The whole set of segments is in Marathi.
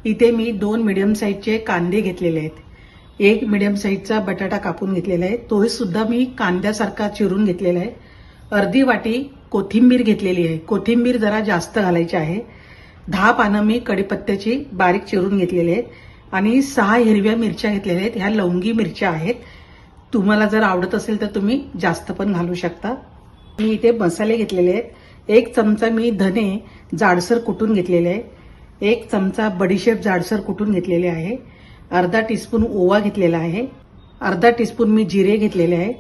इथे मी 2 मीडियम साईजचे कांदे घेतलेले आहेत. एक मीडियम साईजचा बटाटा कापून घेतलेला आहे, तोही सुद्धा मी कांद्यासारखा चिरून घेतलेला आहे. अर्धी वाटी कोथिंबीर घेतलेली आहे, कोथिंबीर जरा जास्त घालायची आहे. 10 पानं मी कढीपत्त्याची बारीक चिरून घेतलेली आहेत आणि 6 हिरव्या मिरच्या घेतलेल्या आहेत. ह्या लवंगी मिरच्या आहेत. तुम्हाला जर आवडत असेल तर तुम्ही जास्त पण घालू शकता. मी इथे मसाले घेतलेले आहेत. 1 चमचा मी धने जाडसर कुटून घेतलेले आहे. 1 चमचा बडीशेप जाडसर कुटून घेतलेले आहे. अर्धा टीस्पून ओवा घेतलेला आहे. अर्धा टीस्पून मी जिरे घेतलेले आहे.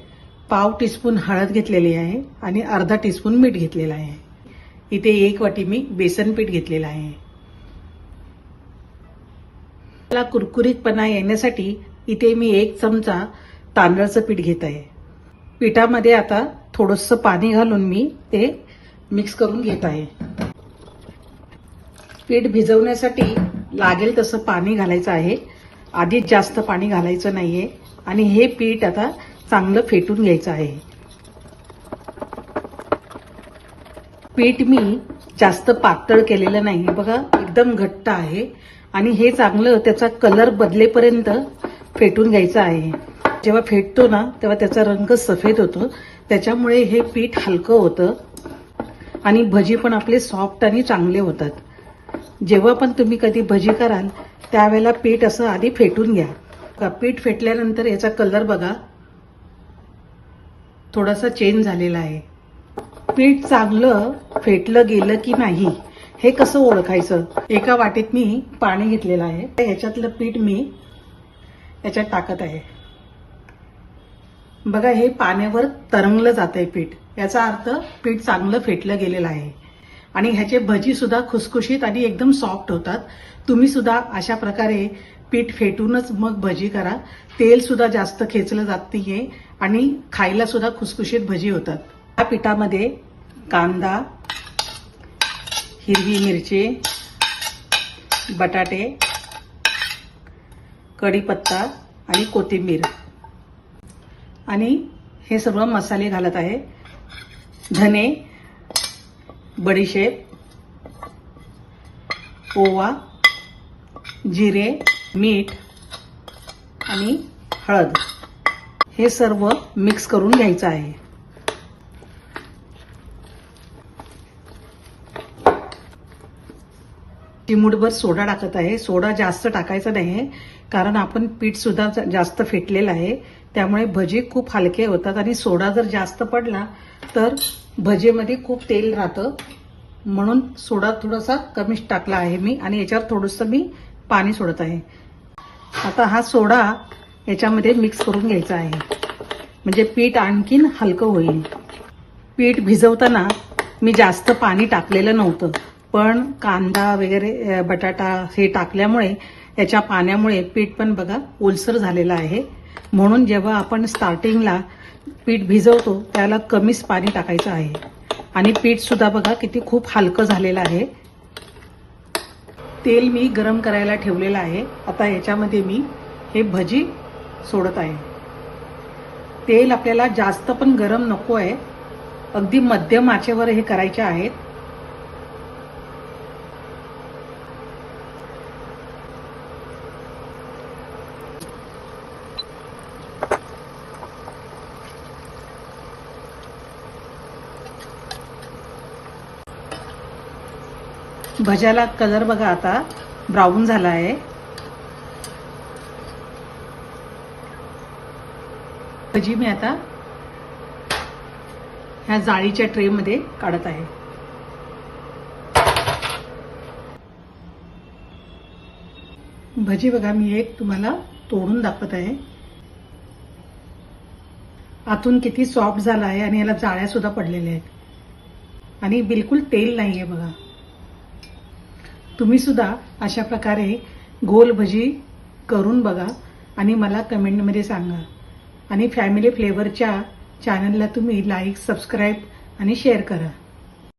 पाव टीस्पून हळद घेतलेली आहे आणि अर्धा टीस्पून मीठ घेतलेलं आहे. इथे 1 वाटी मी बेसन पीठ घेतलेलं आहे. मला कुरकुरीतपणा येण्यासाठी इथे मी 1 चमचा तांदळाचं पीठ घेत आहे. पिठामध्ये आता थोडंसं पाणी घालून मी ते मिक्स करून घेत आहे. पीठ भिजवण्यासाठी लागेल तसं पाणी घालायचं आहे. आधीच जास्त पाणी घालायचं नाहीये आणि हे पीठ आता चांगलं फेटून घ्यायचं आहे. पीठ मी जास्त पातळ केलेलं नाही, बघा एकदम घट्ट आहे आणि हे चांगलं त्याचा कलर बदलेपर्यंत फेटून घ्यायचं आहे. जेव्हा फेटतो ना तेव्हा त्याचा रंग सफेद होतो, त्याच्यामुळे हे पीठ हलकं होतं आणि भजी पण आपले सॉफ्ट आणि चांगले होतात. जेव्हा पण तुम्ही कधी भजी कराल त्यावेळेला पीठ असं आधी फेटून घ्या. पीठ फेटल्यानंतर याचा कलर बघा थोडासा चेंज झालेला आहे. पीठ चांगलं फेटलं गेलं की नाही हे कसं ओळखायचं? एका वाटीत मी पाणी घेतलेलं आहे, ह्याच्यातलं पीठ मी याच्यात टाकत आहे. बघा हे पाण्यावर तरंगलं जातंय पीठ, याचा अर्थ पीठ चांगलं फेटलं गेलेलं आहे आणि ह्याचे भजी सुद्धा खुसखुशीत आणि एकदम सॉफ्ट होतात. तुम्ही सुद्धा अशा प्रकारे पीठ फेटूनच मग भजी करा. तेल सुद्धा जास्त खेचलं जात नाहीये आणि खायला सुद्धा खुसखुशीत भजी होतात. या पिठामध्ये कांदा, हिरवी मिरची, बटाटे, कढीपत्ता आणि कोथिंबीर आणि हे सर्व मसाले घालत आहे. धने, बडीशेप, ओवा, जिरे, मीठ आणि हळद हे सर्व मिक्स करून घ्यायचं आहे. चिमूटभर सोडा टाकत आहे. सोडा जास्त टाकायचा नाही कारण आपण पीठ सुद्धा जास्त फेटलेलं आहे, त्यामुळे भजी खूप हलके होतात आणि सोडा जर जास्त पडला तर भजीमध्ये खूप तेल राहतं, म्हणून सोडा थोडासा कमीच टाकला आहे मी आणि याच्यावर थोडंसं मी पाणी सोडत आहे. आता हा सोडा याच्यामध्ये मिक्स करून घ्यायचा आहे म्हणजे पीठ आणखीन हलकं होईल. पीठ भिजवताना मी जास्त पाणी टाकलेलं नव्हतं, पण कांदा वगैरे बटाटा हे टाकल्यामुळे याच्या पाण्यामुळे पीठ पण बघा ओलसर झालेलं आहे. म्हणून जेव्हा आपण स्टार्टिंगला पीठ भिजवतो त्याला कमीच पाणी टाकायचं आहे आणि पीठ सुद्धा बघा किती खूप हलकं झालेलं आहे. तेल मी गरम करायला ठेवलेलं आहे. आता याच्यामध्ये मी हे भजी सोडत आहे. तेल आपल्याला जास्त पण गरम नको आहे, अगदी मध्यम आचेवर हे करायचे आहेत. भज्याला कलर बघा आता ब्राऊन झाला आहे. भजी मी आता ह्या जाळीच्या ट्रे मध्ये काढत आहे. भजी बघा मी एक तुम्हाला तोडून दाखवत आहे. आतून किती सॉफ्ट झाला आहे आणि याला जाळ्या सुद्धा पडलेल्या आहेत आणि बिलकुल तेल नाहीये बघा. तुम्ही सुद्धा अशा प्रकारे गोल भजी करून बघा आणि मला कमेंटमध्ये सांगा. आणि फॅमिली फ्लेवरच्या चॅनलला तुम्ही लाईक, सबस्क्राईब आणि शेअर करा.